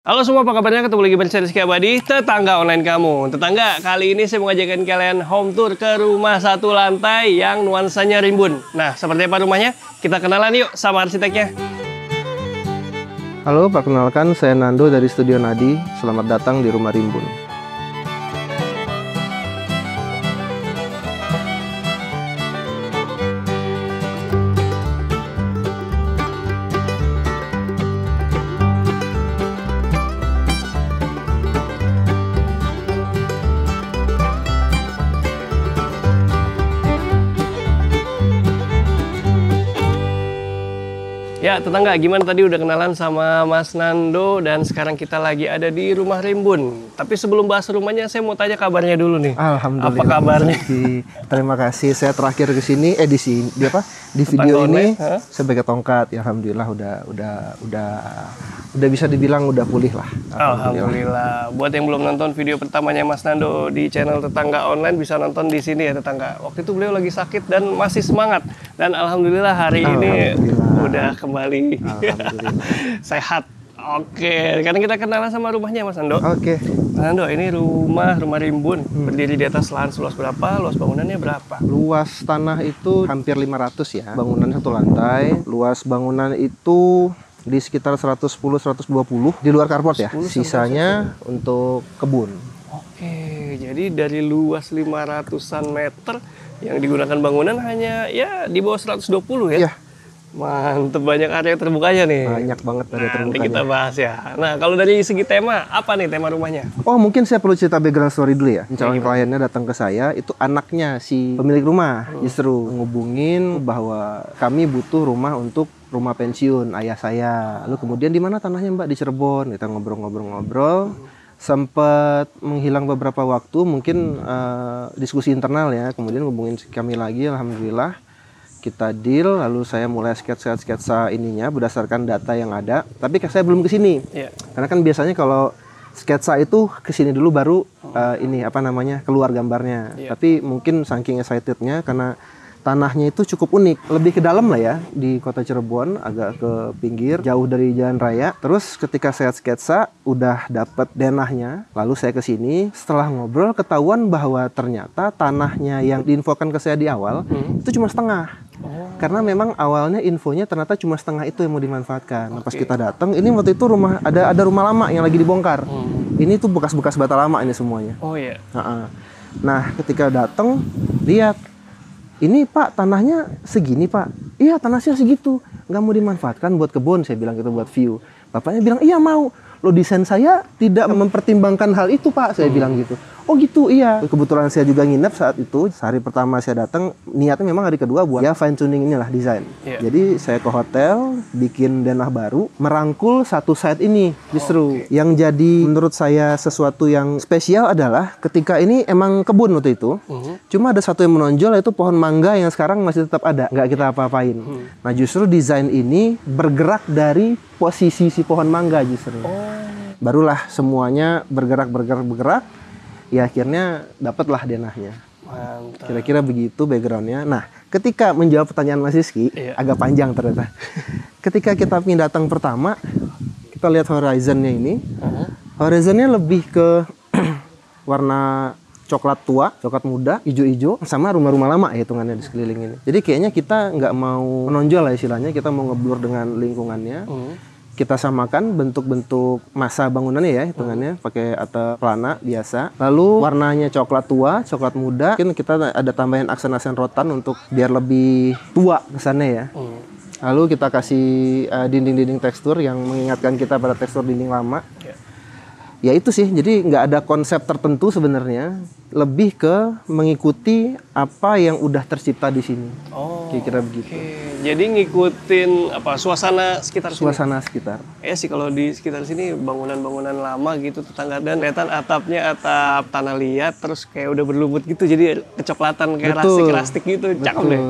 Halo semua, apa kabarnya? Ketemu lagi bersama Rizky Abadi, tetangga online kamu. Tetangga, kali ini saya mau ngajakin kalian home tour ke rumah satu lantai yang nuansanya rimbun. Nah, seperti apa rumahnya? Kita kenalan yuk sama arsiteknya. Halo, perkenalkan saya Nando dari Studio Nadi. Selamat datang di Rumah Rimbun. Ya, tetangga, gimana tadi udah kenalan sama Mas Nando dan sekarang kita lagi ada di Rumah Rimbun. Tapi sebelum bahas rumahnya, saya mau tanya kabarnya dulu nih. Alhamdulillah. Apa kabarnya? Terima kasih. Saya terakhir ke sini di video ini saya pakai tongkat. Ya, alhamdulillah udah bisa dibilang udah pulih lah. Alhamdulillah. Buat yang belum nonton video pertamanya Mas Nando di channel Tetangga Online, bisa nonton di sini ya, tetangga. Waktu itu beliau lagi sakit dan masih semangat. Dan alhamdulillah hari ini udah kembali sehat. Oke, sekarang kita kenalan sama rumahnya Mas Nando. Oke. Mas Nando, ini rumah Rimbun. Berdiri di atas lahan seluas berapa? Luas bangunannya berapa? Luas tanah itu hampir 500 ya. Bangunan satu lantai. Luas bangunan itu di sekitar 110-120 di luar carport ya. Sisanya untuk kebun. Oke, jadi dari luas 500-an meter yang digunakan bangunan hanya ya di bawah 120 ya? Iya. Mantep, banyak area terbukanya nih. Banyak banget area terbukanya. Nanti kita bahas ya. Nah, kalau dari segi tema, apa nih tema rumahnya? Oh, mungkin saya perlu cerita background story dulu ya. Calon kliennya datang ke saya, itu anaknya si pemilik rumah. Justru ngubungin bahwa kami butuh rumah untuk rumah pensiun ayah saya. Lalu kemudian di mana tanahnya Mbak? Di Cirebon. Kita ngobrol-ngobrol. Sempat menghilang beberapa waktu, mungkin diskusi internal ya. Kemudian hubungin kami lagi, alhamdulillah kita deal. Lalu saya mulai sketsa ininya berdasarkan data yang ada. Tapi saya belum ke sini. Karena kan biasanya kalau sketsa itu ke sini dulu baru keluar gambarnya. Tapi mungkin saking excitednya karena tanahnya itu cukup unik, lebih ke dalam lah ya, di kota Cirebon, agak ke pinggir, jauh dari jalan raya. Terus ketika saya sketsa, udah dapet denahnya, lalu saya ke sini. Setelah ngobrol, ketahuan bahwa ternyata tanahnya yang diinfokan ke saya di awal itu cuma setengah. Karena memang awalnya infonya ternyata cuma setengah itu yang mau dimanfaatkan. Nah, pas kita datang, ini waktu itu ada rumah lama yang lagi dibongkar. Ini tuh bekas-bekas bata lama ini semuanya. Oh iya. Nah, ketika datang, lihat. Ini Pak, tanahnya segini Pak. Iya, tanahnya segitu. Nggak mau dimanfaatkan buat kebun, saya bilang gitu, buat view. Bapaknya bilang, iya mau. Lo desain saya tidak mempertimbangkan hal itu Pak, saya bilang gitu. Oh gitu, iya. Kebetulan saya juga nginep saat itu. Hari pertama saya datang, niatnya memang hari kedua buat ya fine tuning inilah desain. Jadi saya ke hotel, bikin denah baru, merangkul satu site ini. Justru yang jadi menurut saya sesuatu yang spesial adalah ketika ini emang kebun waktu itu. Cuma ada satu yang menonjol, yaitu pohon mangga yang sekarang masih tetap ada, nggak kita apa-apain. Nah justru desain ini bergerak dari posisi si pohon mangga justru. Barulah semuanya bergerak. Ya akhirnya dapatlah denahnya. Mantap. Kira-kira begitu backgroundnya. Nah, ketika menjawab pertanyaan Mas Rizky, agak panjang ternyata. Ketika kita datang pertama, kita lihat horizonnya ini. Horizonnya lebih ke warna coklat tua, coklat muda, hijau-hijau, sama rumah-rumah lama ya hitungannya di sekeliling ini. Jadi kayaknya kita nggak mau menonjol lah istilahnya, kita mau ngeblur dengan lingkungannya. Kita samakan bentuk-bentuk masa bangunannya ya hitungannya, pakai atap pelana biasa. Lalu warnanya coklat tua, coklat muda. Mungkin kita ada tambahin aksen-aksen rotan untuk biar lebih tua kesannya ya. Lalu kita kasih dinding-dinding tekstur yang mengingatkan kita pada tekstur dinding lama. Ya itu sih, jadi nggak ada konsep tertentu sebenarnya, lebih ke mengikuti apa yang udah tercipta di sini. Kira-kira begitu. Jadi ngikutin suasana sekitar sini. Suasana sekitar. Ya sih, kalau di sekitar sini bangunan-bangunan lama gitu, tetangga, dan kelihatan atapnya atap tanah liat, terus kayak udah berlumut gitu, jadi kecoklatan kayak rastik-rastik gitu, cakep deh.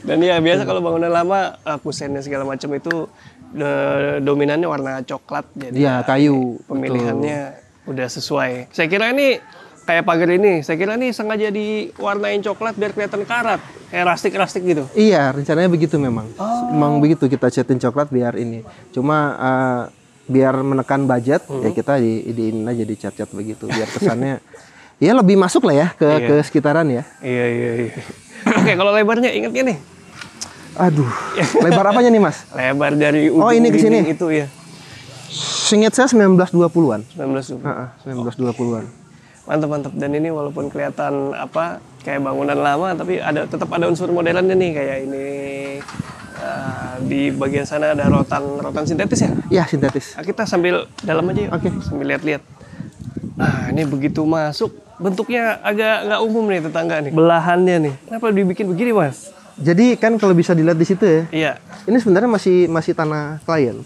Dan ya biasa kalau bangunan lama, kusennya segala macam itu dominannya warna coklat, jadi ya kayu. Pemilihannya udah sesuai. Saya kira ini kayak pagar ini, saya kira ini sengaja diwarnain coklat biar kelihatan karat, kayak rastik-rastik gitu. Iya, rencananya begitu memang. Memang begitu kita catin coklat biar ini. Cuma biar menekan budget ya kita diinin aja dicat-cat begitu biar kesannya ya lebih masuk lah ya ke sekitaran ya. Iya. Oke, kalau lebarnya ingat gak nih? Aduh, lebar apanya nih Mas? Lebar dari ujung ini ke sini itu ya. Seingat saya 1920-an. 1920. 1920-an. Mantap. Dan ini walaupun kelihatan kayak bangunan lama, tapi tetap ada unsur modernnya nih kayak ini. Di bagian sana ada rotan sintetis ya? Iya, sintetis. Nah, kita sambil dalam aja yuk. Oke. Sambil lihat-lihat. Nah, ini begitu masuk bentuknya agak nggak umum nih tetangga nih. Belahannya nih. Kenapa dibikin begini, Mas? Jadi kan kalau bisa dilihat di situ ya. Iya. Ini sebenarnya masih tanah klien.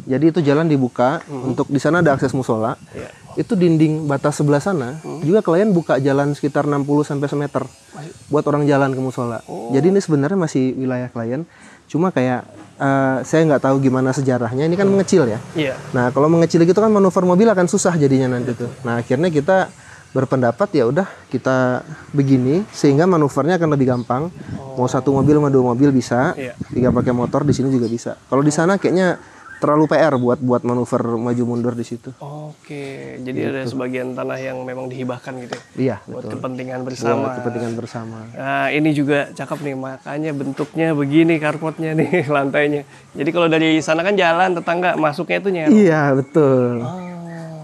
Jadi itu jalan dibuka untuk di sana ada akses musola. Iya. Itu dinding batas sebelah sana juga klien buka jalan sekitar 60 sampai semeter buat orang jalan ke musola. Jadi ini sebenarnya masih wilayah klien. Cuma kayak saya nggak tahu gimana sejarahnya. Ini kan mengecil ya. Iya. Nah kalau mengecil gitu kan manuver mobil akan susah jadinya nanti tuh. Nah akhirnya kita berpendapat ya udah kita begini sehingga manuvernya akan lebih gampang. Mau satu mobil sama dua mobil bisa. Iya. Tiga pakai motor di sini juga bisa. Kalau di sana kayaknya terlalu PR buat manuver maju mundur di situ. Oke, jadi ada sebagian tanah yang memang dihibahkan gitu ya? Iya, buat betul. kepentingan bersama. Buat kepentingan bersama. Nah, ini juga cakep nih, makanya bentuknya begini carportnya nih lantainya. Jadi kalau dari sana kan jalan tetangga masuknya itu nyerong. Iya, betul.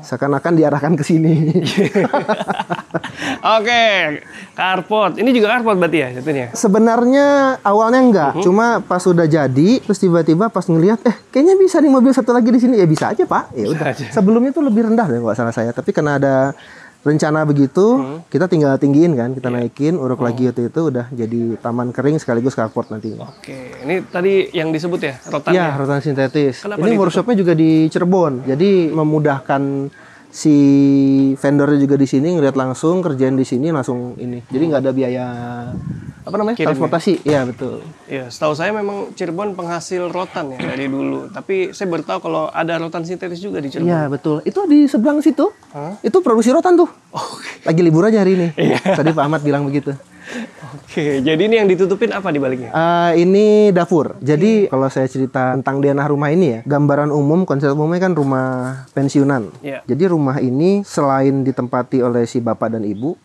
Seakan-akan diarahkan ke sini. Oke, carport. Ini juga carport berarti ya jatuhnya? Sebenarnya awalnya enggak, cuma pas sudah jadi, terus tiba-tiba pas ngelihat, kayaknya bisa nih mobil satu lagi di sini, ya bisa aja Pak. Ya udah. Sebelumnya tuh lebih rendah deh nggak salah saya, tapi karena ada rencana begitu, kita tinggal tinggiin kan, kita naikin, uruk lagi itu udah jadi taman kering sekaligus carport nantinya. Oke, ini tadi yang disebut ya rotan? Iya, rotan sintetis. Kenapa ini workshopnya juga di Cirebon, jadi memudahkan si vendornya juga di sini ngeliat langsung, kerjain di sini langsung ini. Jadi nggak ada biaya transportasi. Iya betul. Iya, setahu saya memang Cirebon penghasil rotan ya dari dulu. Tapi saya baru tahu kalau ada rotan sintetis juga di Cirebon. Iya betul. Itu di seberang situ. Itu produksi rotan tuh. Lagi libur aja hari ini. Tadi Pak Ahmad bilang begitu. Oke, jadi ini yang ditutupin apa di baliknya? Ini dapur. Jadi kalau saya cerita tentang denah rumah ini ya, gambaran umum, konsep umumnya kan rumah pensiunan. Iya. Jadi rumah ini selain ditempati oleh si bapak dan ibu,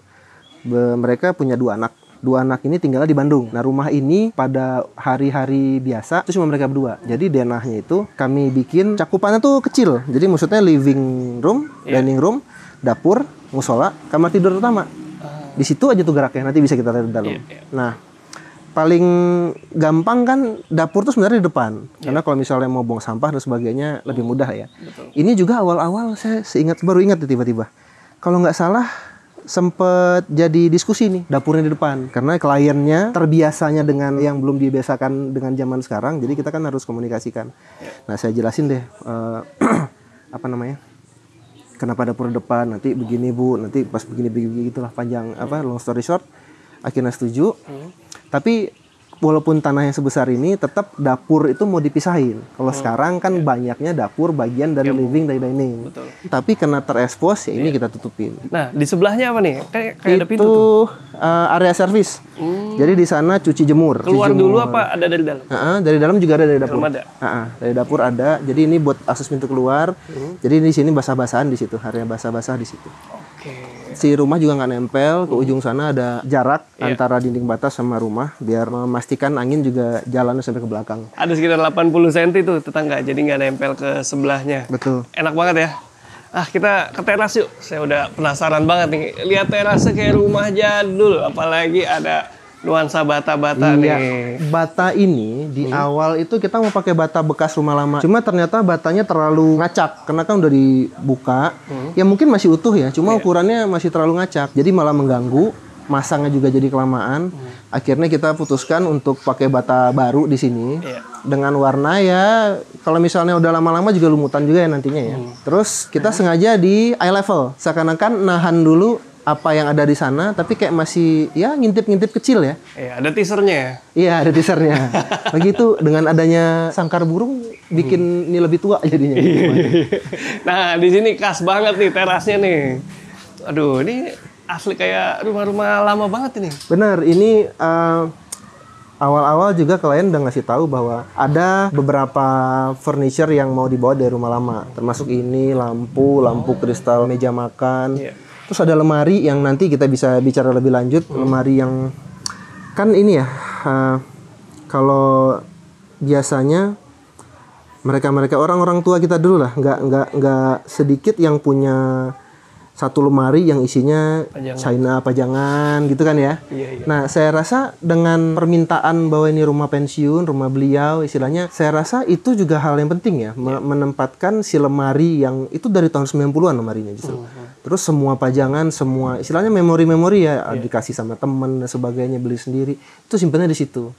mereka punya dua anak. Dua anak ini tinggalnya di Bandung. Nah rumah ini pada hari-hari biasa itu cuma mereka berdua. Jadi denahnya itu kami bikin cakupannya tuh kecil. Jadi maksudnya living room, dining room, dapur, musola, kamar tidur utama. Di situ aja tuh geraknya, nanti bisa kita lihat di dalam. Nah, paling gampang kan dapur tuh sebenarnya di depan. Karena kalau misalnya mau buang sampah dan sebagainya lebih mudah ya. Betul. Ini juga awal-awal saya baru ingat tiba-tiba. Kalau nggak salah sempet jadi diskusi nih, dapurnya di depan. Karena kliennya terbiasanya dengan yang belum dibiasakan dengan zaman sekarang, jadi kita kan harus komunikasikan. Nah, saya jelasin deh, kenapa dapur depan, nanti begini Bu, nanti pas begini gitulah panjang long story short, akhirnya setuju. Tapi walaupun tanah yang sebesar ini tetap dapur itu mau dipisahin. Kalau sekarang kan banyaknya dapur bagian dari living dari dining. Betul. Tapi karena terekspos ya ini kita tutupin. Nah, di sebelahnya apa nih? Kayak ada pintu Itu tuh. Area servis. Jadi di sana cuci jemur. Keluar cuci dulu jemur. apa ada dari dalam? Dari dalam juga ada dari dapur. Dalam ada? Dari dapur ada. Jadi ini buat akses pintu keluar. Jadi di sini basah-basahan di situ. Area basah-basah di situ. Oke. Si rumah juga nggak nempel. Ke ujung sana ada jarak antara dinding batas sama rumah. Biar memastikan angin juga jalannya sampai ke belakang. Ada sekitar 80 cm tuh tetangga. Jadi nggak nempel ke sebelahnya. Betul. Enak banget ya. Kita ke teras yuk. Saya udah penasaran banget nih. Lihat terasnya kayak rumah jadul. Apalagi ada nuansa bata-bata nih. Bata ini di awal itu kita mau pakai bata bekas rumah lama. Cuma ternyata batanya terlalu ngacak. Karena kan udah dibuka. Ya mungkin masih utuh ya. Cuma ukurannya masih terlalu ngacak. Jadi malah mengganggu. Masangnya juga jadi kelamaan. Akhirnya kita putuskan untuk pakai bata baru di sini. Dengan warna ya, kalau misalnya udah lama-lama juga lumutan juga ya nantinya ya. Terus kita sengaja di eye level. Seakan-akan nahan dulu apa yang ada di sana, tapi kayak masih ya ngintip-ngintip kecil ya. Iya, ada teasernya ya? Iya, ada teasernya. Begitu dengan adanya sangkar burung bikin ini lebih tua jadinya. Nah, di sini khas banget nih terasnya nih. Aduh, ini asli kayak rumah-rumah lama banget ini. Bener, ini Awal-awal juga klien udah ngasih tahu bahwa ada beberapa furniture yang mau dibawa dari rumah lama, termasuk ini lampu kristal meja makan. Iya. Terus ada lemari yang nanti kita bisa bicara lebih lanjut. Lemari yang kan ini ya, kalau biasanya mereka orang-orang tua kita dulu lah, nggak sedikit yang punya satu lemari yang isinya China pajangan gitu kan ya. Iya. Nah, saya rasa dengan permintaan bahwa ini rumah pensiun, rumah beliau istilahnya, saya rasa itu juga hal yang penting ya, menempatkan si lemari yang itu dari tahun 90-an lemarinya justru. Terus semua pajangan, semua istilahnya memori-memori ya, dikasih sama temen dan sebagainya, beli sendiri, itu simpannya di situ.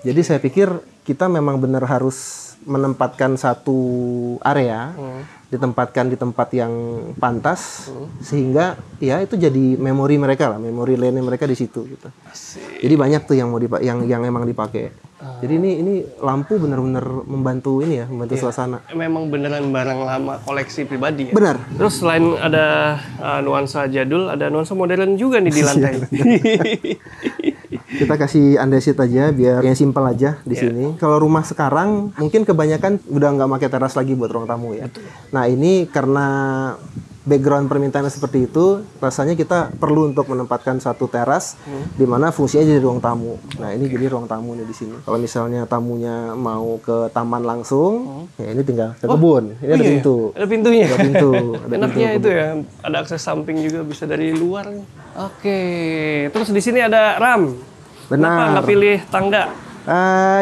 Jadi saya pikir kita memang benar harus menempatkan satu area, ditempatkan di tempat yang pantas, sehingga ya itu jadi memori mereka lah, memori lane mereka di situ gitu. Jadi banyak tuh yang mau yang emang dipakai. Jadi ini lampu benar-benar membantu ini ya, membantu suasana. Memang beneran barang lama koleksi pribadi ya. Benar. Terus selain ada nuansa jadul, ada nuansa modern juga nih di lantai. Kita kasih andesit aja biar yang simpel aja di sini. Kalau rumah sekarang mungkin kebanyakan udah nggak pakai teras lagi buat ruang tamu ya. Betul. Nah ini karena background permintaannya seperti itu, rasanya kita perlu untuk menempatkan satu teras di mana fungsinya jadi ruang tamu. Nah ini jadi ruang tamu nih di sini. Kalau misalnya tamunya mau ke taman langsung, ya ini tinggal ke kebun. Ini ada pintu. Ada pintunya. Ada pintu. Ada Enaknya itu ya, ada akses samping juga bisa dari luar. Oke, terus di sini ada RAM. Kenapa Benar. nggak pilih tangga?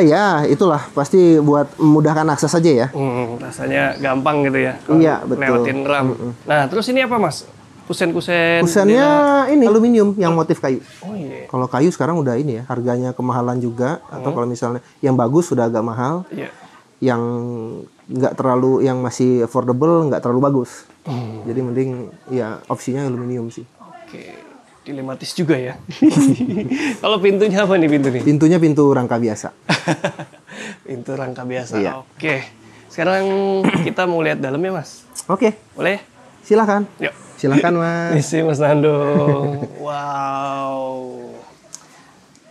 Ya itulah pasti buat memudahkan akses aja ya. Rasanya gampang gitu ya. kalau Iya, betul. lewatin RAM. Nah, terus ini apa mas? Kusen-kusen. Kusennya ini aluminium yang motif kayu. Oh iya. Kalau kayu sekarang udah ini ya, harganya kemahalan juga. Atau kalau misalnya yang bagus sudah agak mahal, Iya. yang nggak terlalu, yang masih affordable nggak terlalu bagus. Jadi mending ya opsinya aluminium sih. Oke. Dilematis juga ya. Kalau pintunya apa nih pintu nih? Pintunya pintu rangka biasa. Pintu rangka biasa. Iya. Oke. Sekarang kita mau lihat dalamnya mas. Oke, Boleh? silakan. Yuk. Silakan mas. Misi Mas Nando. Wow.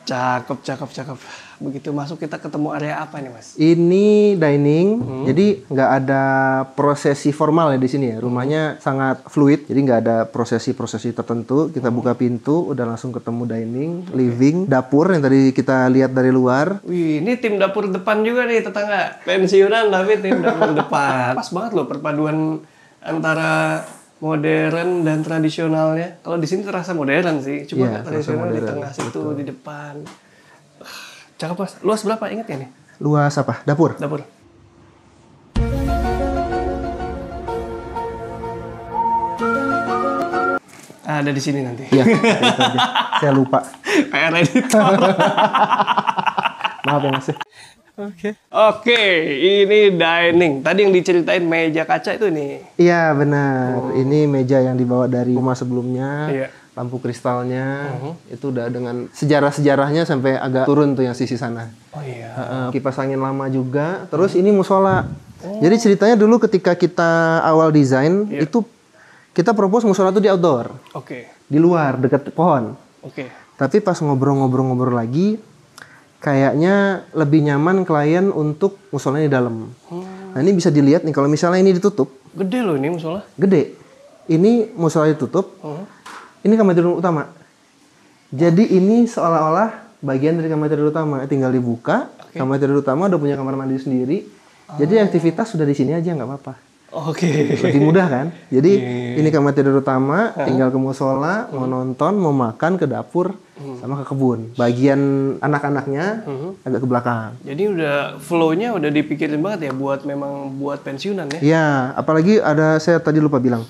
Cakep. Begitu masuk kita ketemu area apa nih mas? Ini dining, jadi nggak ada prosesi formal ya di sini ya. Rumahnya sangat fluid, jadi nggak ada prosesi-prosesi tertentu. Kita buka pintu, udah langsung ketemu dining, living, dapur yang tadi kita lihat dari luar. Wih, ini tim dapur depan juga nih tetangga. Pensiunan tapi tim dapur depan. Pas banget loh perpaduan antara modern dan tradisionalnya. Kalau di sini terasa modern sih, cuma Iya, tradisional di modern. tengah situ, di depan. Cakep mas. Luas berapa? Ingat ya nih? Luas apa? Dapur? Dapur. Ada di sini nanti. Iya, itu aja. Saya lupa. PR editor. Maaf ya mas. Oke, ini dining. Tadi yang diceritain meja kaca itu nih. Iya benar. Ini meja yang dibawa dari rumah sebelumnya. Iya. Lampu kristalnya itu udah dengan sejarah-sejarahnya sampai agak turun tuh yang sisi sana. Oh iya. Kipas angin lama juga. Terus ini musola. Jadi ceritanya dulu ketika kita awal desain itu kita propose musola itu di outdoor, Oke. di luar dekat pohon. Oke. Tapi pas ngobrol-ngobrol lagi, kayaknya lebih nyaman klien untuk musolanya di dalam. Nah ini bisa dilihat nih kalau misalnya ini ditutup, Gede loh ini musola. gede. Ini musola ditutup. Ini kamar tidur utama. Jadi ini seolah-olah bagian dari kamar tidur utama. Tinggal dibuka, kamar tidur utama udah punya kamar mandi sendiri. Jadi aktivitas sudah di sini aja nggak apa-apa. Oke. Lebih mudah kan? Jadi ini kamar tidur utama, tinggal ke musola, mau nonton, mau makan, ke dapur, sama ke kebun. Bagian anak-anaknya agak ke belakang. Jadi udah flow-nya udah dipikirin banget ya buat memang buat pensiunan ya. Iya, apalagi ada, saya tadi lupa bilang,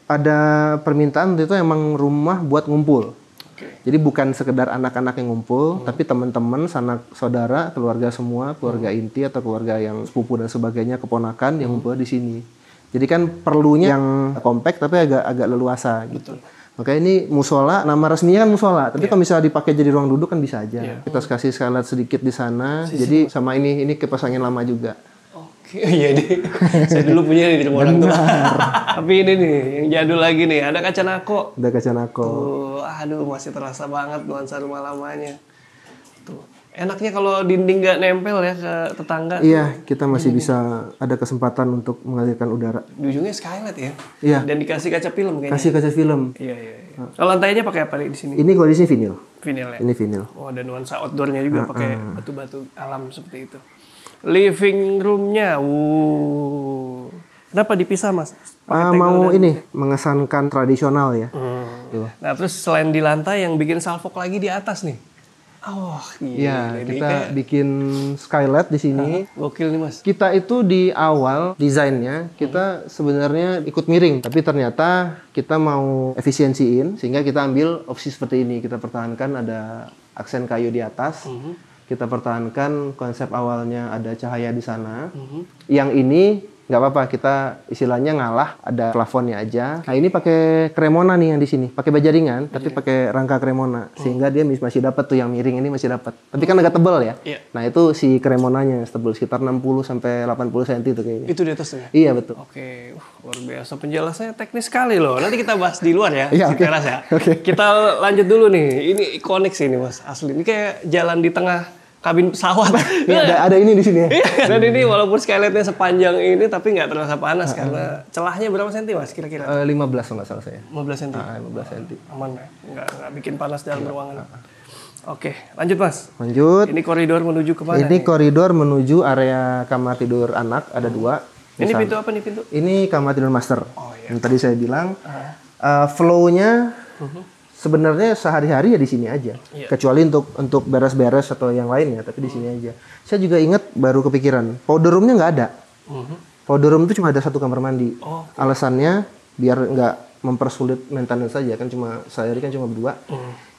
ada permintaan itu emang rumah buat ngumpul. Oke. Jadi bukan sekedar anak-anak yang ngumpul, tapi teman-teman, sanak saudara, keluarga semua, keluarga inti atau keluarga yang sepupu dan sebagainya, keponakan yang ngumpul di sini. Jadi kan perlunya yang kompak tapi agak leluasa gitu. Makanya ini musola, nama resminya kan musola, tapi kalau misalnya dipakai jadi ruang duduk kan bisa aja. Kita kasih skylight sedikit di sana. Jadi sama ini kipas angin lama juga. Oke, iya deh. Saya dulu punya di rumah orang tua. Tapi ini nih, yang jadul lagi nih, ada kaca nako. Ada kaca nako. Tuh, aduh masih terasa banget nuansa rumah lamanya. Tuh, Enaknya kalau dinding nggak nempel ya ke tetangga. Iya, kita masih bisa ada kesempatan untuk mengalirkan udara. Di ujungnya skylight ya. Iya. Dan dikasih kaca film kayaknya. Kasih kaca film. Iya. Kalau lantainya pakai apa nih di sini? Ini kalau di sini vinil. Vinyl ya. Ini vinil. Oh, ada nuansa outdoornya juga pakai batu-batu alam seperti itu. Living roomnya, kenapa dipisah mas? Mau ini mengesankan tradisional ya. Tuh. Nah terus selain di lantai yang bikin salfok lagi di atas nih. Oh Iya, ini kita kayak bikin skylight di sini. gokil nih mas. Kita itu di awal desainnya kita sebenarnya ikut miring, tapi ternyata kita mau efisiensiin sehingga kita ambil opsi seperti ini. Kita pertahankan ada aksen kayu di atas. Kita pertahankan konsep awalnya ada cahaya di sana. Yang ini nggak apa-apa, kita istilahnya ngalah, ada plafonnya aja. Nah ini pakai Cremona nih yang di sini, pakai baja ringan, tapi pakai rangka Cremona, sehingga dia masih dapat tuh yang miring ini masih dapat. Tapi kan agak tebal ya. Iya. Nah itu si Cremonanya tebal sekitar 60 sampai 80 cm tuh kayaknya. Itu di atasnya? Iya betul. Oke, luar biasa penjelasannya teknis sekali loh. Nanti kita bahas di luar ya, Iya, di oke. teras ya. Oke. Kita lanjut dulu nih. Ini ikonik sih ini mas, asli. Ini kayak jalan di tengah kabin pesawat. Ini ada ini di sini ya. Dan ini walaupun skylightnya sepanjang ini, tapi nggak terasa panas karena celahnya berapa senti mas kira-kira? 15 kalau nggak salah saya. 15 senti. 15 cm. Aman ya? Nggak bikin panas dalam ruangan. Oke, lanjut mas. Lanjut. Ini koridor menuju kemana? Ini koridor menuju area kamar tidur anak, ada 2. Ini pintu apa nih pintu? Ini kamar tidur master. Oh, iya. Yang tadi saya bilang flow-nya sebenarnya sehari-hari ya di sini aja. Iya. Kecuali untuk beres-beres atau yang lainnya, tapi di sini aja. Saya juga ingat baru kepikiran, powder room-nya nggak ada. Powder room itu cuma ada 1 kamar mandi. Oh. Alasannya biar nggak mempersulit maintenance saja, kan cuma sehari kan cuma berdua.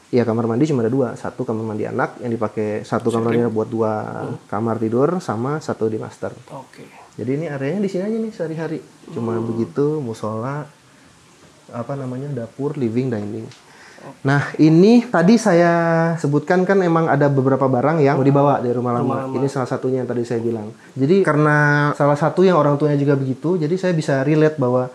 Iya, kamar mandi cuma ada 2, 1 kamar mandi anak yang dipakai 1 kamar mandi buat 2 kamar tidur sama 1 di master. Oke. Jadi ini areanya di sini aja nih sehari-hari. Cuma begitu, musola, dapur, living, dining. Nah, ini tadi saya sebutkan kan emang ada beberapa barang yang mau dibawa dari rumah lama. Ini salah satunya yang tadi saya bilang. Jadi karena salah satu yang orang tuanya juga begitu, jadi saya bisa relate bahwa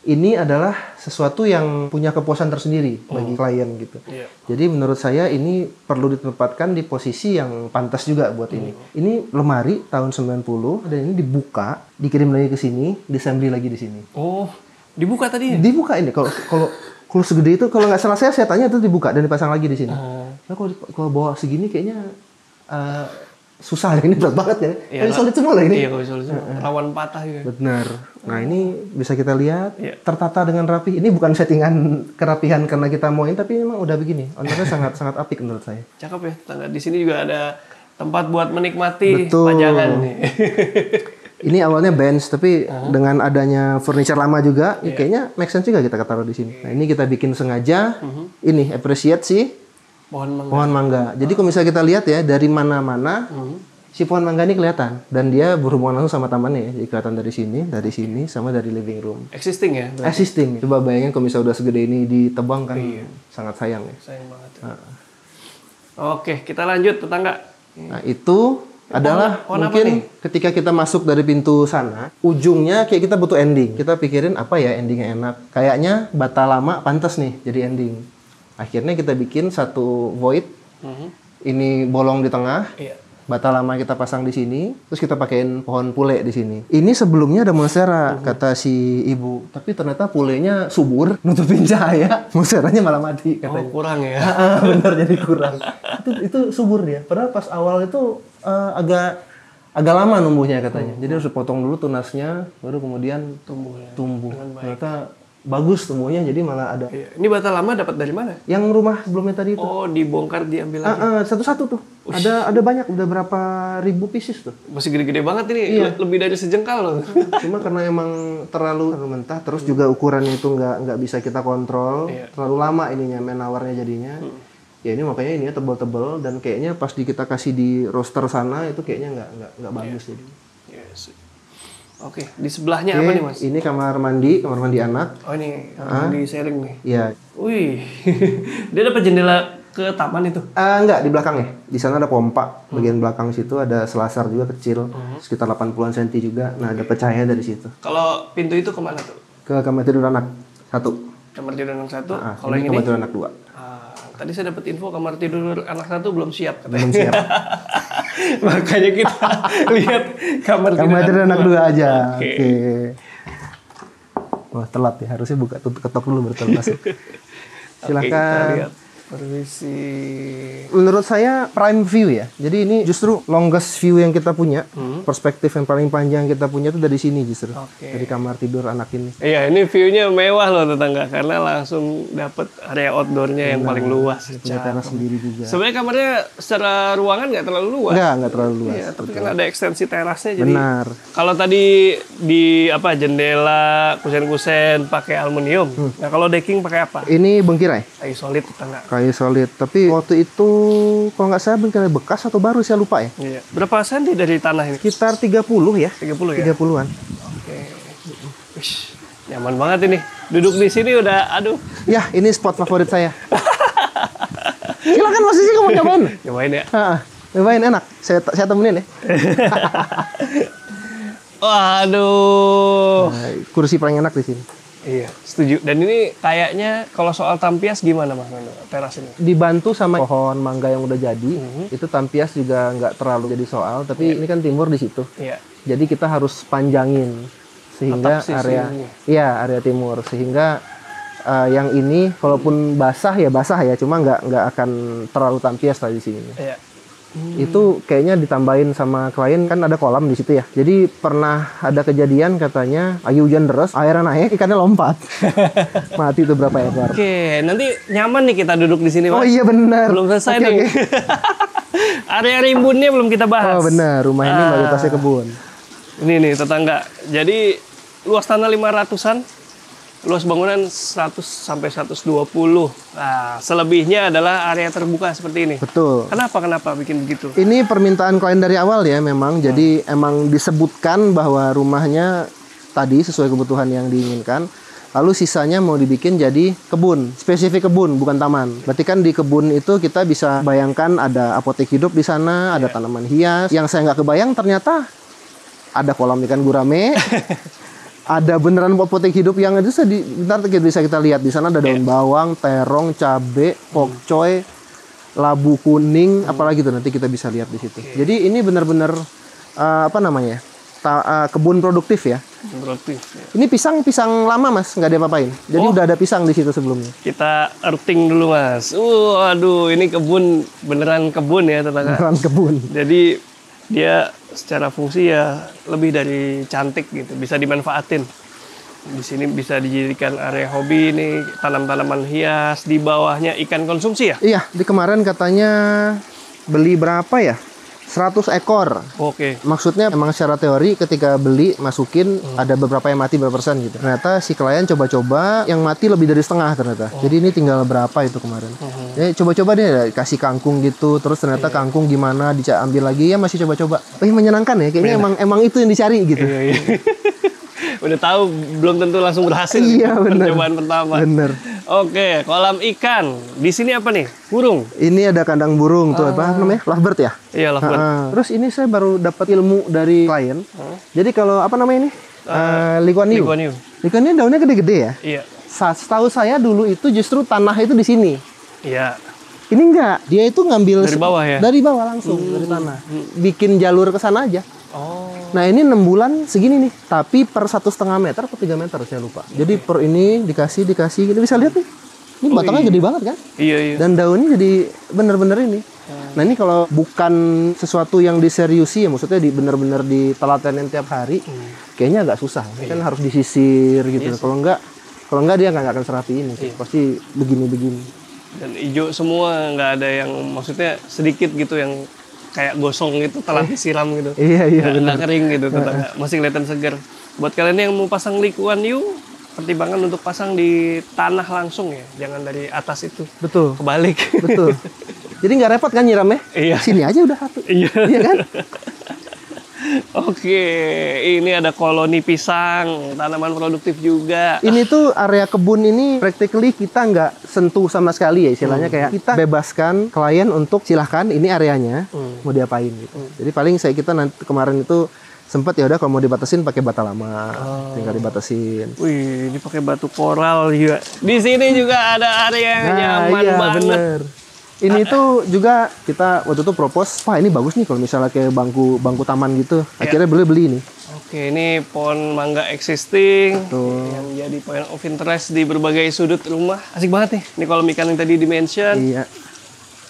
ini adalah sesuatu yang punya kepuasan tersendiri bagi klien gitu. Iya. Jadi menurut saya ini perlu ditempatkan di posisi yang pantas juga buat ini. Ini lemari tahun 90 dan ini dibuka, dikirim lagi ke sini, diassembly lagi di sini. Oh, dibuka tadi? Dibuka ini kalau segede itu, kalau nggak salah saya tanya itu dibuka dan dipasang lagi di sini. Nah, kalau bawa segini kayaknya susah ya, ini berat banget ya. Ini solid semua lah ini. Iya, kalau solid semua. Rawan patah juga. Benar. Nah ini bisa kita lihat tertata dengan rapi. Ini bukan settingan kerapihan karena kita mauin, tapi memang udah begini. Ownernya sangat sangat apik menurut saya. Cakep ya. Tangga di sini juga ada tempat buat menikmati Betul. pajangan nih. Ini awalnya bench, tapi dengan adanya furniture lama juga, ya kayaknya make sense juga kita taruh di sini. Nah ini kita bikin sengaja. Ini appreciate sih pohon mangga. Jadi kalau misalnya kita lihat ya dari mana-mana, si pohon mangga ini kelihatan dan dia berhubungan langsung sama tamannya ya. Jadi kelihatan dari sini, sama dari living room. Existing ya? Berarti? Existing. Coba bayangin kalau misalnya udah segede ini ditebang kan, sangat sayang ya. Sayang banget. Oke, kita lanjut tetangga. Nah itu adalah mungkin ketika kita masuk dari pintu sana, ujungnya kayak kita butuh ending. Kita pikirin apa ya endingnya enak. Kayaknya bata lama pantas nih jadi ending. Akhirnya kita bikin satu void. Ini bolong di tengah. Iya. Bata lama kita pasang di sini, terus kita pakein pohon pule di sini. Ini sebelumnya ada monstera, kata si ibu. Tapi ternyata pulenya subur, nutupin cahaya. Monsteranya malah mati katanya. Oh, kurang ya? Bener, jadi kurang. itu subur dia. Padahal pas awal itu agak lama numbuhnya katanya. Jadi harus potong dulu tunasnya, baru kemudian tumbuh. Ternyata bagus tumbuhnya, jadi malah ada. Iya. Ini bata lama dapat dari mana? Yang rumah sebelumnya tadi itu. Oh, dibongkar diambil lagi. Satu-satu tuh. Ada banyak, udah berapa ribu pieces tuh. Masih gede-gede banget ini, lebih dari sejengkal loh. Cuma karena emang terlalu mentah, terus juga ukurannya itu nggak bisa kita kontrol, terlalu lama ininya menawarnya jadinya. Ya ini makanya ini tebal-tebal dan kayaknya pas kita kasih di roster sana itu kayaknya nggak bagus jadi. Yes. Oke, di sebelahnya apa nih mas? Ini kamar mandi anak. Oh ini kamar mandi sharing nih. Iya. Wih, dia dapat jendela ke taman itu? Enggak, di belakangnya. Di sana ada pompa. Bagian belakang situ ada selasar juga kecil, sekitar 80-an cm juga. Nah, ada cahaya dari situ. Kalau pintu itu kemana tuh? Ke kamar tidur anak 1. Kamar tidur anak 1. Kalau ini yang kamar ini? tidur anak 2. tadi saya dapat info kamar tidur anak satu belum siap katanya. Belum siap. Makanya kita lihat kamar tidur anak 2 aja. Oke. Wah, telat ya. Harusnya buka ketok dulu baru masuk. Silakan. Oke, kita lihat. Permisi. Menurut saya prime view ya. Jadi ini justru longest view yang kita punya. Perspektif yang paling panjang yang kita punya itu dari sini justru. Dari kamar tidur anak ini. Iya, ini view-nya mewah loh tetangga karena langsung dapat area outdoor-nya yang paling luas. Punya teras sendiri juga. Sebenarnya kamarnya secara ruangan nggak terlalu luas. Nggak terlalu luas. Iya, tapi kan ada ekstensi terasnya jadi. Benar. Kalau tadi di jendela, kusen-kusen pakai aluminium. Nah, kalau decking pakai apa? Ini bengkirai. Kayu solid tetangga. Kayu solid. Tapi waktu itu kalau nggak salah bengkirai bekas atau baru saya lupa ya. Iya. Berapa senti dari tanah ini? Sekitar 30 ya. 30 ya? 30-an. Oke. Wish, nyaman banget ini. Duduk di sini udah, aduh. Ya, ini spot favorit saya. Silakan Mas Sisi, kamu nyobain. Nyobain ya? Nyobain, enak. Saya temenin ya. Waduh. Nah, kursi paling enak di sini. Iya, setuju. Dan ini kayaknya kalau soal tampias gimana Mas Mando, teras ini? Dibantu sama pohon mangga yang udah jadi. Itu tampias juga nggak terlalu jadi soal. Tapi ini kan timur di situ. Iya. Jadi kita harus panjangin sehingga area timur sehingga yang ini walaupun basah ya cuma nggak akan terlalu tampias lah di sini. Iya. Itu kayaknya ditambahin sama klien kan ada kolam di situ ya. Jadi pernah ada kejadian katanya lagi hujan deras, airnya naik, ikannya lompat. Mati tuh berapa ekor. Oke, nanti nyaman nih kita duduk di sini, Mas. Oh iya benar. Belum selesai nih. Area rimbunnya belum kita bahas. Oh benar, rumah ini mayoritasnya kebun. Ini nih tetangga. Jadi luas tanah 500-an. Luas bangunan 100 sampai 120. Nah, selebihnya adalah area terbuka seperti ini. Betul. Kenapa bikin begitu? Ini permintaan klien dari awal ya memang. Jadi emang disebutkan bahwa rumahnya tadi sesuai kebutuhan yang diinginkan. Lalu sisanya mau dibikin jadi kebun, spesifik kebun, bukan taman. Berarti kan di kebun itu kita bisa bayangkan ada apotek hidup di sana, ada tanaman hias. Yang saya nggak kebayang ternyata ada kolam ikan gurame. Ada beneran apotek hidup yang itu bentar bisa kita lihat di sana ada daun bawang, terong, cabe, pokcoy, labu kuning, apalagi tuh nanti kita bisa lihat di situ. Jadi ini benar-benar kebun produktif ya. Produktif. Ya. Ini pisang lama Mas, nggak diapa-apain. Jadi udah ada pisang di situ sebelumnya. Kita earthing dulu Mas. Aduh, ini kebun beneran kebun ya tetangga. Beneran kebun. Jadi dia secara fungsi ya lebih dari cantik gitu, bisa dimanfaatin. Di sini bisa dijadikan area hobi nih, tanam-tanaman hias, di bawahnya ikan konsumsi ya? Iya, di kemarin katanya beli berapa ya? 100 ekor. Oke. Maksudnya emang secara teori ketika beli masukin ada beberapa yang mati berapa persen gitu. Ternyata si klien coba-coba yang mati lebih dari setengah ternyata. Jadi ini tinggal berapa itu kemarin. Ya coba-coba dia kasih kangkung gitu, terus ternyata kangkung gimana diambil lagi ya masih coba-coba. Menyenangkan ya kayaknya emang itu yang dicari gitu. Iya. Udah tahu belum tentu langsung berhasil. Iya benar. Percobaan pertama. Bener. Oke, kolam ikan. Di sini apa nih? Burung. Ini ada kandang burung tuh apa namanya? Lovebird ya? Iya, lovebird. Terus ini saya baru dapat ilmu dari klien. Jadi kalau apa namanya ini? Lee Kuan Yew. Lee Kuan Yew daunnya gede-gede ya? Iya. Setahu saya dulu itu justru tanah itu di sini. Iya. Ini enggak, dia itu ngambil dari bawah ya? Dari bawah langsung dari tanah. Bikin jalur ke sana aja. Oh. Nah ini 6 bulan segini nih, tapi per 1,5 meter atau 3 meter saya lupa. Jadi per ini dikasih, ini bisa lihat nih. Ini batangnya gede banget kan? Iya. Dan daunnya jadi bener-bener ini. Nah ini kalau bukan sesuatu yang diseriusi ya, maksudnya bener-bener ditelatenin tiap hari, kayaknya agak susah. Kan harus disisir gitu. Kalau enggak dia nggak akan serapi ini. Pasti begini-begini. Dan hijau semua, nggak ada yang maksudnya sedikit gitu yang kayak gosong gitu, telah disiram gitu. Iya nggak kering gitu, tetangga. Masih kelihatan segar. Buat kalian yang mau pasang Lee Kuan Yew, pertimbangan untuk pasang di tanah langsung ya, jangan dari atas itu. Betul. Kebalik. Betul. Jadi nggak repot kan nyiramnya? Iya. Sini aja udah satu. Iya kan? Oke, ini ada koloni pisang, tanaman produktif juga. Ini tuh area kebun ini practically kita nggak sentuh sama sekali ya istilahnya, kayak kita bebaskan klien untuk silahkan ini areanya mau diapain gitu. Jadi paling kita nanti kemarin itu Sempet ya udah kalau mau dibatasin pakai bata lama, tinggal dibatasin. Wih, ini pakai batu koral juga. Di sini juga ada area yang nyaman iya, banget. Bener. Ini tuh juga kita waktu itu propose, wah ini bagus nih kalau misalnya kayak bangku taman gitu. Akhirnya beli ini. Oke, ini pohon mangga existing Tuh. yang jadi point of interest di berbagai sudut rumah. Asik banget nih. Ini kolam ikan yang tadi dimention. Iya.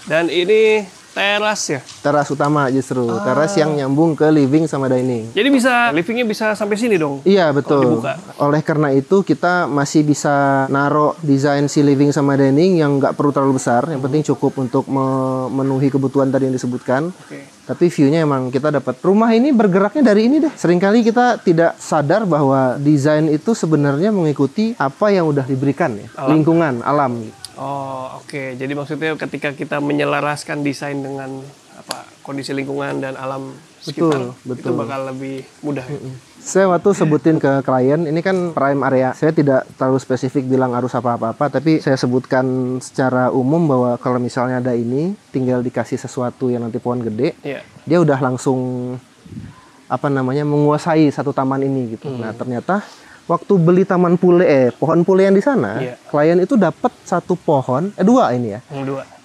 Dan ini teras ya. Teras utama justru, teras yang nyambung ke living sama dining. Jadi bisa livingnya bisa sampai sini dong. Iya betul. dibuka. Oleh karena itu kita masih bisa naro desain si living sama dining yang nggak perlu terlalu besar. Yang penting cukup untuk memenuhi kebutuhan tadi yang disebutkan. Oke. Tapi view-nya emang kita dapat. Rumah ini bergeraknya dari ini deh. Seringkali kita tidak sadar bahwa desain itu sebenarnya mengikuti apa yang udah diberikan ya. Lingkungan, alam. Oh, oke. Jadi maksudnya ketika kita menyelaraskan desain dengan apa kondisi lingkungan dan alam sekitar, itu bakal lebih mudah. Ya? Saya waktu sebutin ke klien, ini kan prime area. Saya tidak terlalu spesifik bilang harus apa-apa, tapi saya sebutkan secara umum bahwa kalau misalnya ada ini, tinggal dikasih sesuatu yang nanti pohon gede, dia udah langsung menguasai satu taman ini gitu. Nah ternyata waktu beli taman pohon pule yang di sana, klien itu dapat satu pohon, dua ini ya,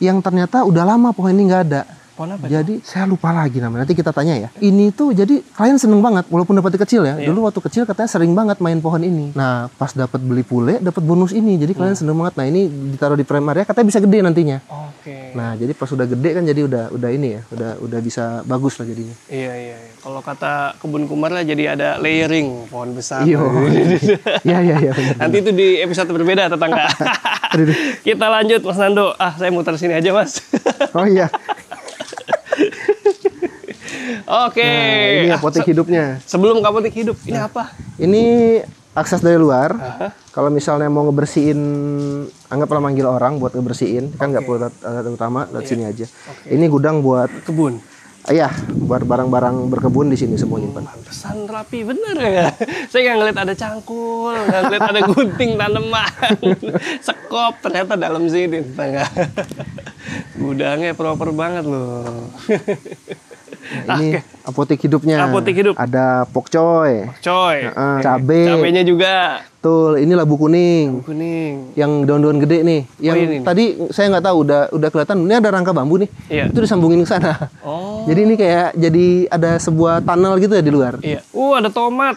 yang ternyata udah lama pohon ini nggak ada. Pohon apa? Jadi saya lupa lagi namanya. Nanti kita tanya ya. Ini tuh jadi klien seneng banget walaupun dapat kecil ya. Dulu waktu kecil katanya sering banget main pohon ini. Nah, pas dapat beli pule dapat bonus ini. Jadi klien seneng banget. Nah, ini ditaruh di prime area katanya bisa gede nantinya. Oke. Nah, jadi pas udah gede kan jadi udah ini ya. Udah bisa bagus lah jadinya. Iya. Kalau kata kebun kumar lah jadi ada layering pohon besar. Iya. Iya. Nanti itu di episode berbeda tetangga. Kita lanjut Mas Nando. Saya muter sini aja, Mas. Oh iya. Oke. Nah, ini apotek hidupnya. Sebelum apotek hidup, ini apa? Ini akses dari luar. Kalau misalnya mau ngebersihin, anggaplah manggil orang buat ngebersihin, kan nggak perlu alat utama, lewat sini aja. Ini gudang buat kebun. Iya, buat barang-barang berkebun di sini semua nyimpan. Pantesan rapi bener ya. Saya nggak ngeliat ada cangkul, nggak ngeliat ada gunting tanaman, sekop ternyata dalam sini. Gudangnya proper banget loh. Nah, ini apotek hidupnya. Apotek hidup. Ada pokcoy. Cabe. Cabenya juga. Betul, ini labu kuning. Yang daun-daun gede nih. Yang ini tadi saya nggak tahu udah kelihatan. Ini ada rangka bambu nih. Iya. Itu disambungin ke sana. Oh. Jadi ini kayak ada sebuah tunnel gitu ya di luar. Iya. Ada tomat.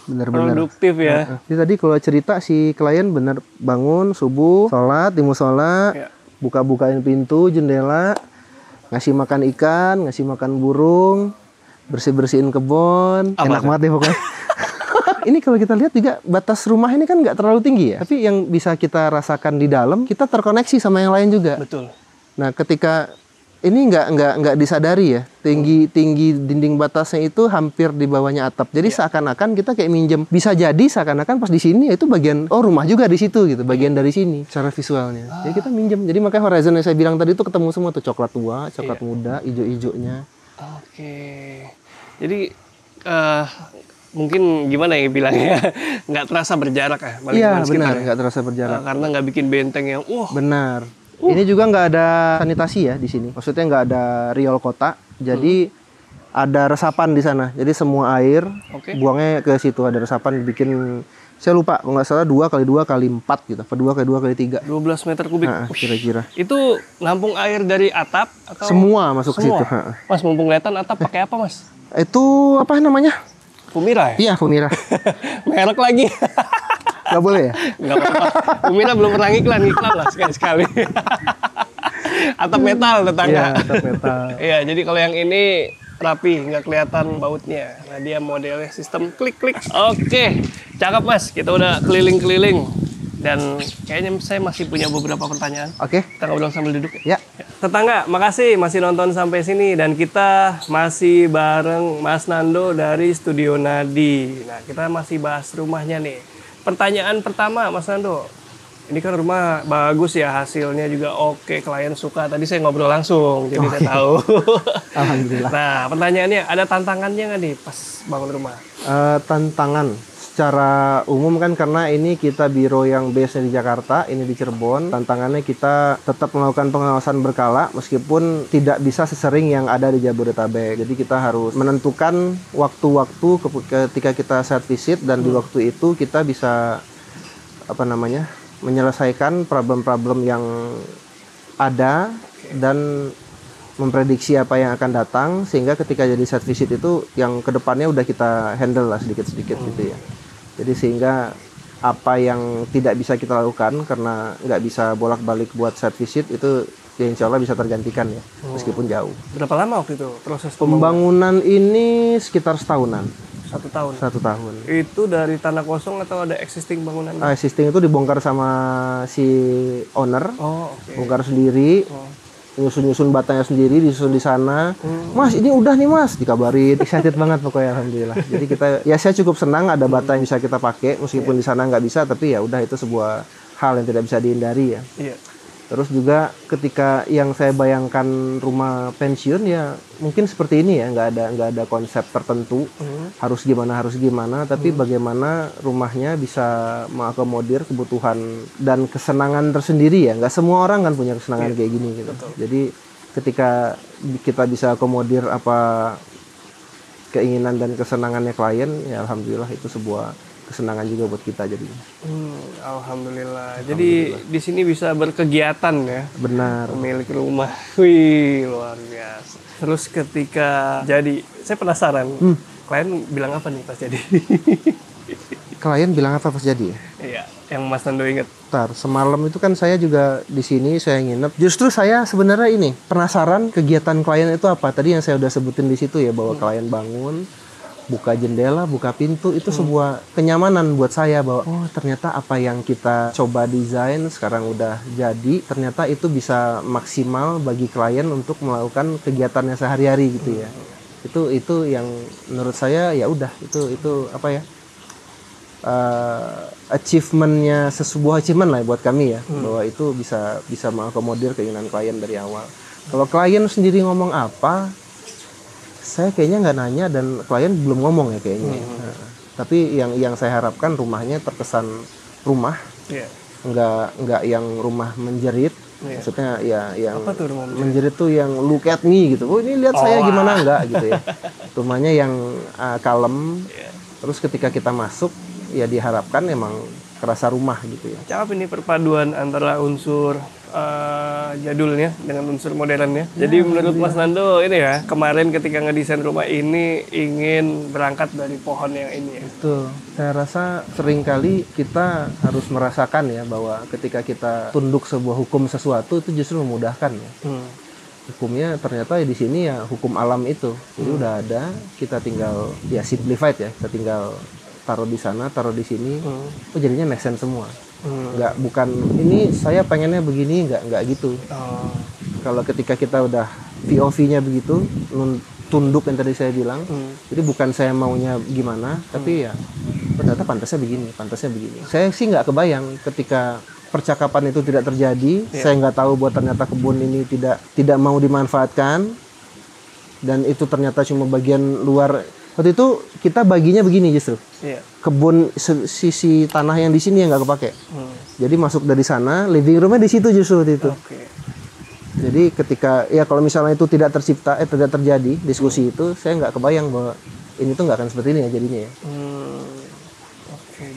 Bener-bener produktif ya. Jadi tadi kalau cerita si klien bener bangun subuh, sholat di musola, buka-bukain pintu, jendela, ngasih makan ikan, ngasih makan burung, bersih-bersihin kebun, enak banget deh pokoknya. Ini kalau kita lihat juga batas rumah ini kan nggak terlalu tinggi ya, tapi yang bisa kita rasakan di dalam kita terkoneksi sama yang lain juga. Betul. Nah ketika ini nggak disadari ya, tinggi dinding batasnya itu hampir di bawahnya atap. Jadi seakan-akan kita kayak minjem. Bisa jadi seakan-akan pas di sini itu bagian rumah juga di situ gitu, bagian dari sini secara visualnya. Jadi kita minjem. Jadi makanya horizon yang saya bilang tadi itu ketemu semua tuh, coklat tua, coklat muda, hijau-hijaunya. Oke. Jadi mungkin gimana ya bilangnya, nggak terasa berjarak ya? Iya benar, nggak terasa berjarak. Karena nggak bikin benteng yang benar. Ini juga nggak ada sanitasi ya di sini. Maksudnya nggak ada riol kota. Jadi ada resapan di sana. Jadi semua air buangnya ke situ. Ada resapan bikin, saya lupa kalau nggak salah 2x2x4 gitu. Apa 2x2x3. 12 meter kubik. Kira-kira. Itu nampung air dari atap atau? Semua masuk ke situ. Mas, mumpung kelihatan atap pakai apa, Mas? Itu apa namanya? Fumira ya? Iya, Fumira. Merek lagi. Nggak boleh ya? Nggak apa-apa. Fumira belum pernah iklan lah sekali-sekali. Atap metal tetangga. Iya, atap metal. Iya, jadi kalau yang ini rapi, nggak kelihatan bautnya. Nah, dia modelnya sistem klik-klik. Oke, cakep Mas. Kita udah keliling-keliling. Dan kayaknya saya masih punya beberapa pertanyaan. Oke. Kita ngobrol sambil duduk ya. Tetangga, makasih masih nonton sampai sini. Dan kita masih bareng Mas Nando dari Studio Nadi. Nah, kita masih bahas rumahnya nih. Pertanyaan pertama, Mas Nando. Ini kan rumah bagus ya, hasilnya juga oke, klien suka. Tadi saya ngobrol langsung, jadi saya tahu. Alhamdulillah. Nah, pertanyaannya, ada tantangannya nggak nih pas bangun rumah? Tantangan. secara umum kan karena ini kita biro yang base di Jakarta, ini di Cirebon. Tantangannya kita tetap melakukan pengawasan berkala meskipun tidak bisa sesering yang ada di Jabodetabek. Jadi kita harus menentukan waktu-waktu ketika kita site visit dan di waktu itu kita bisa menyelesaikan problem-problem yang ada dan memprediksi apa yang akan datang sehingga ketika jadi site visit itu yang kedepannya udah kita handle lah sedikit-sedikit gitu ya. Jadi sehingga apa yang tidak bisa kita lakukan karena nggak bisa bolak-balik buat site visit itu ya insya Allah bisa tergantikan ya meskipun jauh. Berapa lama waktu itu proses pembangunan ini sekitar setahunan. 1 tahun. 1 tahun. Itu dari tanah kosong atau ada existing bangunan? Existing itu dibongkar sama si owner. Oh, oke. Bongkar sendiri. Nyusun batanya sendiri, disusun di sana. Mas, ini udah nih mas, dikabarin. Excited banget pokoknya alhamdulillah. Jadi saya cukup senang ada bata yang bisa kita pakai, meskipun di sana nggak bisa, tapi ya udah itu sebuah hal yang tidak bisa dihindari ya. Iya. Terus juga ketika yang saya bayangkan rumah pensiun ya mungkin seperti ini ya, nggak ada konsep tertentu harus gimana, tapi bagaimana rumahnya bisa mengakomodir kebutuhan dan kesenangan tersendiri ya. Nggak semua orang kan punya kesenangan kayak gini gitu. Betul. Jadi ketika kita bisa akomodir apa keinginan dan kesenangannya klien ya alhamdulillah itu sebuah kesenangan juga buat kita jadinya. Alhamdulillah. Jadi di sini bisa berkegiatan ya. Benar. Pemilik rumah. Wih, luar biasa. Terus ketika jadi, saya penasaran. Klien bilang apa nih pas jadi? Klien bilang apa pas jadi? Iya, yang Mas Nando ingat. Bentar, semalam itu kan saya juga di sini saya nginep. Justru saya sebenarnya ini penasaran kegiatan klien itu apa. Tadi yang saya udah sebutin di situ ya bahwa klien bangun, buka jendela, buka pintu, itu sebuah kenyamanan buat saya bahwa oh ternyata apa yang kita coba desain sekarang udah jadi, ternyata itu bisa maksimal bagi klien untuk melakukan kegiatannya sehari-hari gitu ya. Itu yang menurut saya ya udah itu apa ya? Achievementnya sebuah achievement lah buat kami ya, bahwa itu bisa mengakomodir keinginan klien dari awal. Kalau klien sendiri ngomong apa, saya kayaknya nggak nanya dan klien belum ngomong ya kayaknya. Nah, tapi yang saya harapkan rumahnya terkesan rumah, nggak yang rumah menjerit. Maksudnya ya yang apa tuh rumah menjerit tuh yang look at me gitu. Oh ini lihat saya gimana nggak gitu ya. Rumahnya yang kalem. Terus ketika kita masuk ya diharapkan emang kerasa rumah gitu ya. Cakep ini perpaduan antara unsur jadulnya dengan unsur modernnya. Jadi menurut Mas Nando ini ya, kemarin ketika ngedesain rumah ini ingin berangkat dari pohon yang ini ya. Betul. Saya rasa seringkali kita harus merasakan ya bahwa ketika kita tunduk sebuah hukum sesuatu itu justru memudahkan ya. Hukumnya ternyata di sini ya hukum alam itu. Jadi udah ada, kita tinggal ya simplified ya. Kita tinggal taruh di sana, taruh di sini. Oh jadinya make sense semua. Bukan ini saya pengennya begini, nggak gitu. Kalau ketika kita udah POV-nya begitu, tunduk yang tadi saya bilang, jadi bukan saya maunya gimana, tapi ya ternyata pantasnya begini. Saya sih nggak kebayang ketika percakapan itu tidak terjadi, saya nggak tahu bahwa ternyata kebun ini tidak mau dimanfaatkan, dan itu ternyata cuma bagian luar. Waktu itu kita baginya begini justru. Kebun sisi tanah yang di sini yang nggak kepake. Jadi masuk dari sana, living roomnya di situ justru waktu itu. Jadi ketika ya kalau misalnya itu tidak terjadi diskusi itu, saya nggak kebayang bahwa ini tuh nggak akan seperti ini ya jadinya ya.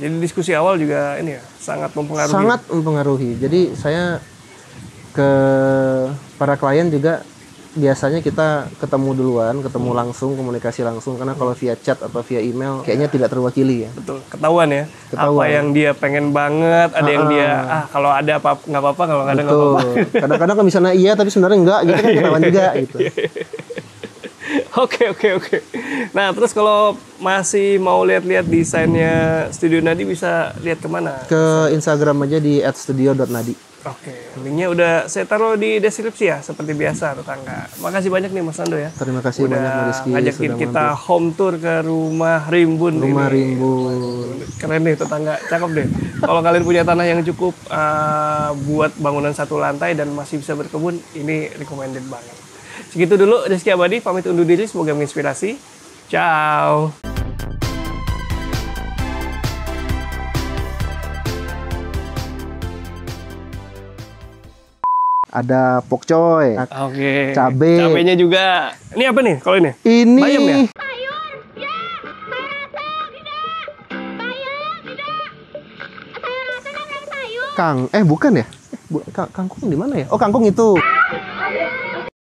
Jadi diskusi awal juga ini ya sangat mempengaruhi. Sangat mempengaruhi. Jadi saya ke para klien juga biasanya kita ketemu duluan, ketemu langsung, komunikasi langsung, karena kalau via chat atau via email kayaknya tidak terwakili ya. Betul, ketahuan ya. Apa yang dia pengen banget, ada yang dia kalau ada apa nggak apa-apa, kalau nggak ada nggak apa-apa. Kadang-kadang kan misalnya iya tapi sebenarnya enggak, gitu kan ketahuan juga gitu. Oke. Nah terus kalau masih mau lihat-lihat desainnya Studio Nadi bisa lihat kemana? Ke Instagram aja di @studio.nadi. Oke, linknya udah saya taruh di deskripsi ya, seperti biasa tetangga. Makasih banyak nih Mas Nando ya. Terima kasih banyak Mas Rizky. Ngajakin kita home tour ke rumah Rimbun. Keren nih tetangga, cakep deh. Kalau kalian punya tanah yang cukup buat bangunan 1 lantai dan masih bisa berkebun, ini recommended banget. Segitu dulu, Rizky Abadi pamit undur diri, semoga menginspirasi. Ciao. ada pokcoy, Oke. cabe. Cabenya juga. Ini apa nih kalau ini? Ini Bayam ya? bukan ya? Kangkung di mana ya? Oh, kangkung itu.